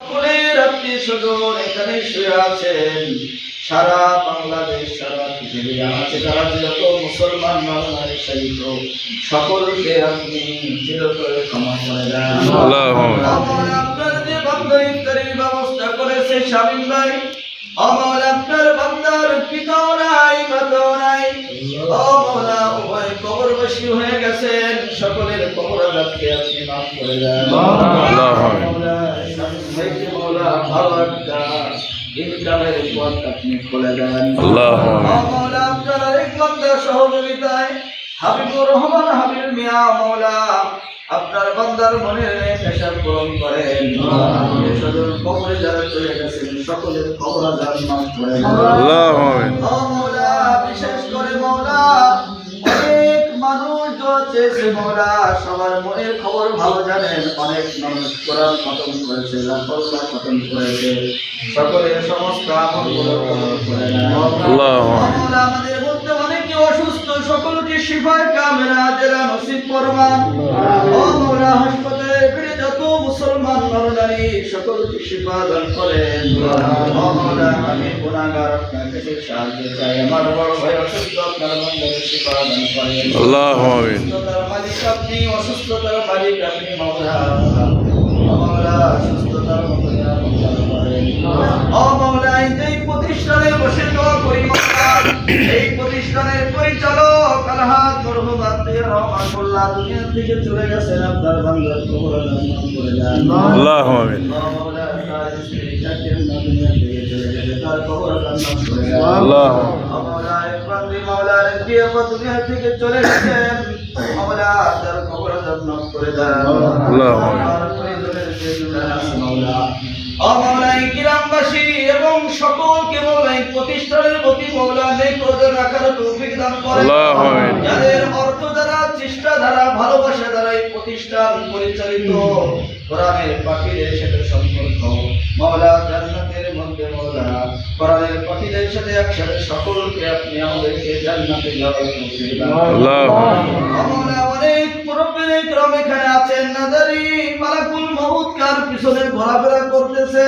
সকলের আত্মীয় স্বজন এখানে শুয়ে আছেন, সারা বাংলাদেশ সারা পৃথিবী আছে যারা যত মুসলমান নারী সহিত সকলকে আপনি চিরতরে ক্ষমা করে দেন। আপনার যে বান্দা ইফতারির ব্যবস্থা করেছে শামীম ভাই, আমার আপনার বান্দার পিতাও নাই মাতাও নাই, মাওলা উভয় কবরবাসী হয়ে গেছেন, সকলের কবর আযাবকে আপনি মাফ করে দেন। মাওলা ভালো একটা ইনকামের পথ আপনি খুলে দেন। মাওলা আপনার আরেক বান্দার সহযোগিতায় হাবিবুর রহমান হাবিব মিয়া মাওলা আপনার বান্দার মনের নেশা পূরণ করেন। স্বজন কবরে যারা চলে গেছেন সকলের কবর আযাব মাফ করে দেন। মাওলা বিশেষ করে মাওলা অনেক মানুষ দোয়া চেয়েছে মাওলা, সবার মনের খবর ভালো জানেন, অনেক মানুষ কোরআন খতম করেছে, লাখল্লা খতম করেছে, সকলের সমস্ত আমলগুলো কবুল করে নেন। মাওলা আমাদের মধ্যে অনেকে অসুস্থ, সকলকে শিফায়ে কামিলা আজেলা নসিব ফরমান। ও মাওলা হাসপাতালে ফিরে যত মুসলমান নরনারী সকলকে শিফা দান করেন। ও মাওলা আমি গুনাহগার আপনার কাছে সাহায্য চাই, আমার বড় ভাই অসুস্থ, আপনার বান্দাকে শিফা দান করেন। আল্লাহু আমিন। সুস্থতার মালিক আপনি, অসুস্থতার মালিক আপনি মাওলা। মাওলা সুস্থতার মতো নিয়ামত করেন। ও মাওলা এই প্রতিষ্ঠানে বসে দোয়া করি মাওলা, এই প্রতিষ্ঠানের পরিচালক আলহাজ মরহুম আত্মীয় রহমাতুল্লাহ দুনিয়া থেকে চলে গেছেন, আপনার বান্দার কবর আযাব মাফ করে দেন। আল্লাহু আমিন। মাওলা তার স্ত্রী জাকির দুনিয়া থেকে চলে গেছে, তার কবর আযাব মাফ করে দেন। আল্লাহু মাওলা ইকবালি মাওলা রিয়া দুনিয়া থেকে চলে গেছেন, মাওলা তার কবর আযাব মাফ করে দেন। আল্লাহু মাওলা ও মাওলা গ্রামবাসী এবং সকলকে মাওলা প্রতিষ্ঠানের প্রতি মাওলা নেকড়ে রাখার তৌফিক দান করেন। আল্লাহু আমিন। যাদের অর্থ দ্বারা চেষ্টা দ্বারা ভালোবাসা দ্বারা এই প্রতিষ্ঠান পরিচালিত, কোরআনের পাখিদের সাথে সম্পর্ক মাওলা জান্নাতের মধ্যে মাওলা কোরআনের পাখিদের সাথে একসাথে সকলকে আপনি আমাদেরকে জান্নাতে যাওয়ার তৌফিক দান করুন। আল্লাহু আমিন। মাওলা অনেক মুরব্বির ইকরাম এখানে আছেন, নাজারি মালাকুল মউত কার পিছনে ঘোরাফেরা করতেছে,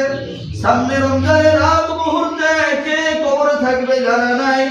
সামনে রমজানের আগ মুহূর্তে কে কবরে থাকবে জানা নাই।